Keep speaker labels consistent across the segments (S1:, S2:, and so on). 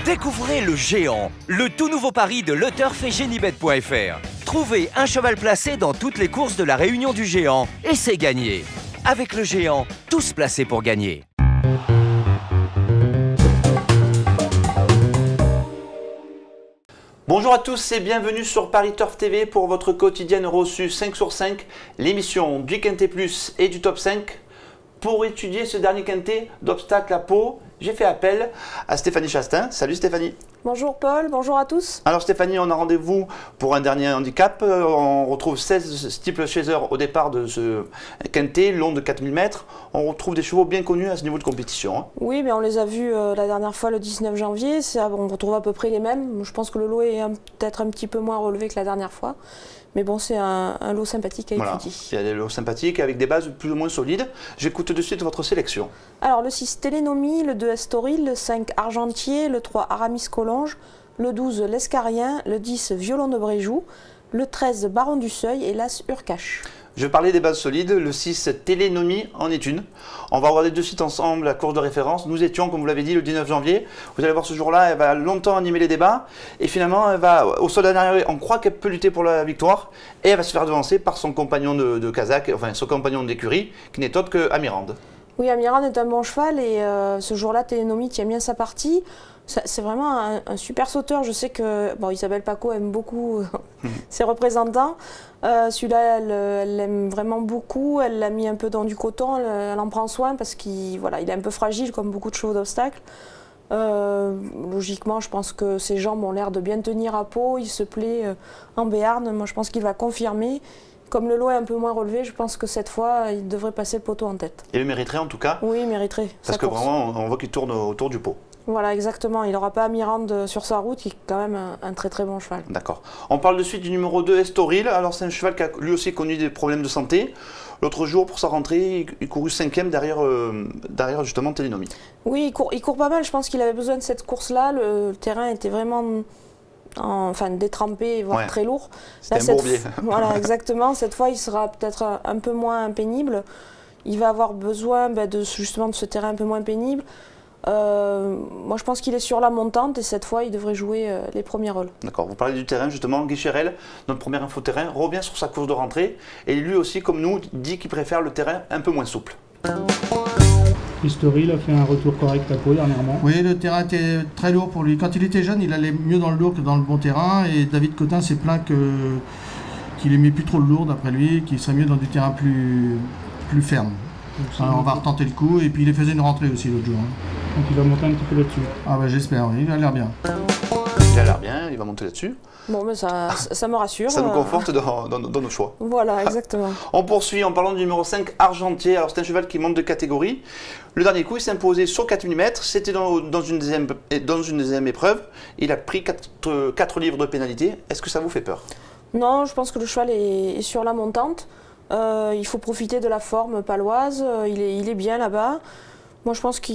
S1: Découvrez le Géant, le tout nouveau pari de LeTurf et Genibet.fr. Trouvez un cheval placé dans toutes les courses de la Réunion du Géant et c'est gagné. Avec le Géant, tous placés pour gagner.
S2: Bonjour à tous et bienvenue sur Paris Turf TV pour votre quotidienne reçue 5 sur 5, l'émission du Quintet Plus et du Top 5. Pour étudier ce dernier quintet d'obstacles à Pau, j'ai fait appel à Stéphanie Chastain. Salut Stéphanie.
S3: Bonjour Paul, bonjour à tous.
S2: Alors Stéphanie, on a rendez-vous pour un dernier handicap. On retrouve 16 steeplechasers au départ de ce quintet, long de 4000 mètres. On retrouve des chevaux bien connus à ce niveau de compétition.
S3: Oui, mais on les a vus la dernière fois le 19 janvier. On retrouve à peu près les mêmes. Je pense que le lot est peut-être un petit peu moins relevé que la dernière fois. Mais bon, c'est un lot sympathique à étudier.
S2: Il y a des lots sympathiques avec des bases plus ou moins solides. J'écoute de suite votre sélection.
S3: Alors, le 6 Télénomie, le 2 Estoril, le 5 Argentier, le 3 Aramis Collonges, le 12 L'Escarien, le 10 Violon de Bréjou, le 13 Baron du Seuil et l'As Urcache.
S2: Je parlais des bases solides, le 6 Télénomie en est une. On va regarder de suite ensemble la course de référence. Nous étions, comme vous l'avez dit, le 19 janvier. Vous allez voir ce jour-là, elle va longtemps animer les débats. Et finalement, elle va au sol d'un arrière, on croit qu'elle peut lutter pour la victoire. Et elle va se faire devancer par son compagnon de Kazakh, enfin son compagnon d'écurie, qui n'est autre que Amirande.
S3: Oui, Amirande est un bon cheval et ce jour-là, Télénomie tient bien sa partie. C'est vraiment un super sauteur. Je sais que Isabelle Paco aime beaucoup ses représentants. Celui-là, elle l'aime vraiment beaucoup. Elle l'a mis un peu dans du coton. Elle en prend soin parce qu'il est un peu fragile comme beaucoup de chevaux d'obstacle. Logiquement, je pense que ses jambes ont l'air de bien tenir à Pau. Il se plaît en Béarn. Moi, je pense qu'il va confirmer. Comme le lot est un peu moins relevé, je pense que cette fois, il devrait passer le poteau en tête.
S2: Et le mériterait en tout cas?
S3: Oui, il mériterait.
S2: Parce que vraiment, on voit qu'il tourne autour du pot.
S3: Voilà, exactement. Il n'aura pas Amirande sur sa route, qui est quand même un très très bon cheval.
S2: D'accord. On parle de suite du numéro 2, Estoril. Alors c'est un cheval qui a lui aussi connu des problèmes de santé. L'autre jour, pour sa rentrée, il courut 5e derrière justement Télénomie. Oui,
S3: il court pas mal. Je pense qu'il avait besoin de cette course-là. Le terrain était vraiment détrempé, voire très lourd.
S2: C'était un bourbier.
S3: Voilà, exactement. Cette fois, il sera peut-être un peu moins pénible. Il va avoir besoin justement de ce terrain un peu moins pénible. Moi je pense qu'il est sur la montante et cette fois il devrait jouer les premiers rôles. D'accord, vous parlez du terrain justement, Guy Chérel, notre premier infoterrain, revient sur sa course de rentrée et lui aussi comme nous dit qu'il préfère le terrain un peu moins souple.
S4: Estoril a fait un retour correct à Pau dernièrement.
S5: Oui, le terrain était très lourd pour lui. Quand il était jeune, il allait mieux dans le lourd que dans le bon terrain et David Cotin s'est plaint qu'il aimait plus trop le lourd d'après lui, qu'il serait mieux dans du terrain plus ferme. Alors, on va retenter le coup et puis il faisait une rentrée aussi l'autre jour.
S4: Donc il va monter un petit peu là-dessus.
S5: Ah bah j'espère, oui, il a l'air bien.
S2: Il a l'air bien, il va monter là-dessus.
S3: Bon, mais ça me rassure.
S2: Ça nous conforte dans nos choix.
S3: Voilà, exactement.
S2: On poursuit en parlant du numéro 5, Argentier. Alors c'est un cheval qui monte de catégorie. Le dernier coup, il s'est imposé sur 4000 mètres. C'était dans une deuxième épreuve. Il a pris 4 livres de pénalité. Est-ce que ça vous fait peur? Non,
S3: je pense que le cheval est sur la montante. Il faut profiter de la forme paloise. Il est bien là-bas. Moi, je pense que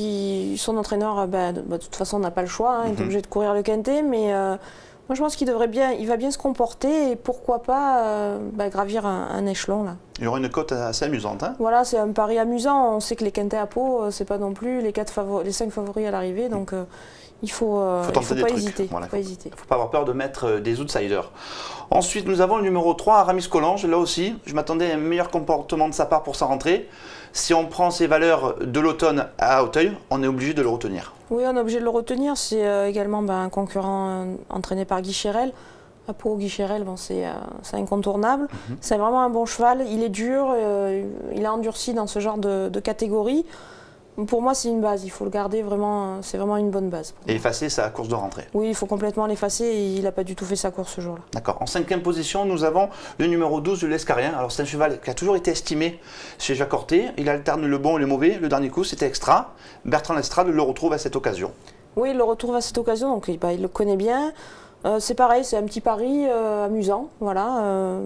S3: son entraîneur, de toute façon, n'a pas le choix. Il est obligé de courir le quintet. Mais moi, je pense qu'il va bien se comporter et pourquoi pas gravir un échelon. Là.
S2: Il y aura une cote assez amusante. Hein,
S3: voilà, c'est un pari amusant. On sait que les quintets à Pau, c'est pas non plus les 5 favoris à l'arrivée. Donc, il ne faut pas hésiter.
S2: Voilà, il ne faut pas avoir peur de mettre des outsiders. Ensuite, nous avons le numéro 3, Aramis Collonges. Là aussi, je m'attendais à un meilleur comportement de sa part pour sa rentrée. Si on prend ses valeurs de l'automne à Auteuil, on est obligé de le retenir. Oui, on est obligé de le retenir. C'est également un concurrent entraîné par Guy Chérel. À Pau, Guy Chérel, c'est incontournable. C'est vraiment un bon cheval. Il est dur, il a endurci dans ce genre de catégorie. Pour moi, c'est une base. Il faut le garder vraiment. C'est vraiment une bonne base. Et effacer sa course de rentrée.
S3: Oui, il faut complètement l'effacer. Il n'a pas du tout fait sa course ce jour-là.
S2: D'accord. En 5e position, nous avons le numéro 12 de l'Escarien. Alors, c'est un cheval qui a toujours été estimé chez Jacques Horté. Il alterne le bon et le mauvais. Le dernier coup, c'était Extra. Bertrand Lestrade le retrouve à cette occasion. Oui, il le retrouve à cette occasion. Donc, il le connaît bien. C'est pareil, c'est un petit pari amusant, voilà,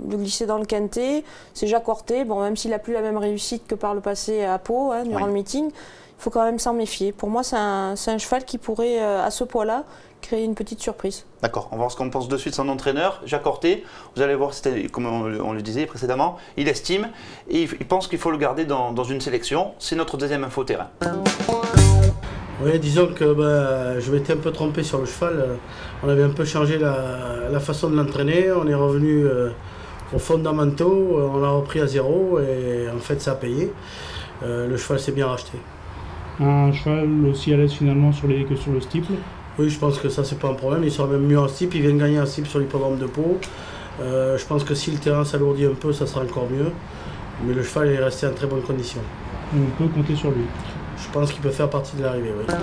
S2: de glisser dans le quintet. C'est Jacques Horté, bon, même s'il n'a plus la même réussite que par le passé à Pau, durant le meeting, il faut quand même s'en méfier. Pour moi, c'est un cheval qui pourrait, à ce poids-là, créer une petite surprise. D'accord, on va voir ce qu'on pense de suite de son entraîneur, Jacques Horté. Vous allez voir, comme on le disait précédemment, il estime et il pense qu'il faut le garder dans une sélection. C'est notre deuxième info terrain.
S6: Oui, disons que je m'étais un peu trompé sur le cheval. On avait un peu changé la façon de l'entraîner. On est revenu aux fondamentaux, on l'a repris à zéro et en fait ça a payé. Le cheval s'est bien racheté.
S4: Un cheval aussi à l'aise finalement que sur le steeple?
S6: Oui, je pense que ça c'est pas un problème. Il sera même mieux en steeple. Il vient de gagner en steeple sur l'hippodrome de Pau. Je pense que si le terrain s'alourdit un peu, ça sera encore mieux. Mais le cheval est resté en très bonne condition.
S4: On peut compter sur lui.
S6: Je pense qu'il peut faire partie de l'arrivée, oui.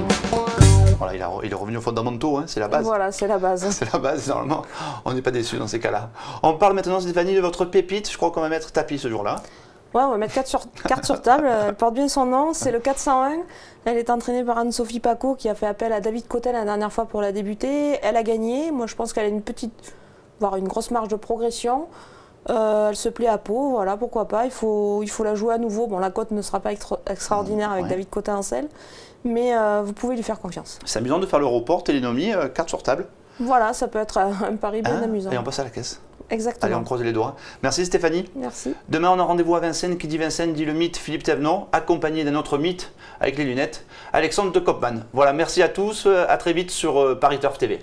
S2: Voilà, il est revenu aux fondamentaux, hein, c'est la base.
S3: Voilà, c'est la base.
S2: C'est la base, normalement. On n'est pas déçu dans ces cas-là. On parle maintenant, Stéphanie, de votre pépite. Je crois qu'on va mettre tapis ce jour-là.
S3: Ouais, on va mettre carte sur table. Elle porte bien son nom, c'est le 401. Elle est entraînée par Anne-Sophie Paco qui a fait appel à David Cotel la dernière fois pour la débuter. Elle a gagné. Moi, je pense qu'elle a une petite, voire une grosse marge de progression. Elle se plaît à Pau, voilà, pourquoi pas. Il faut la jouer à nouveau. Bon, la cote ne sera pas extraordinaire avec David Cotel en selle, mais vous pouvez lui faire confiance.
S2: C'est amusant de faire le report, Télénomie, carte sur table.
S3: Voilà, ça peut être un pari bien amusant.
S2: Et on passe à la caisse.
S3: Exactement.
S2: Allez, on croise les doigts. Merci Stéphanie.
S3: Merci.
S2: Demain, on a rendez-vous à Vincennes. Qui dit Vincennes dit le mythe Philippe Thévenon, accompagné d'un autre mythe avec les lunettes, Alexandre de Kopman. Voilà, merci à tous. À très vite sur Paris Turf TV.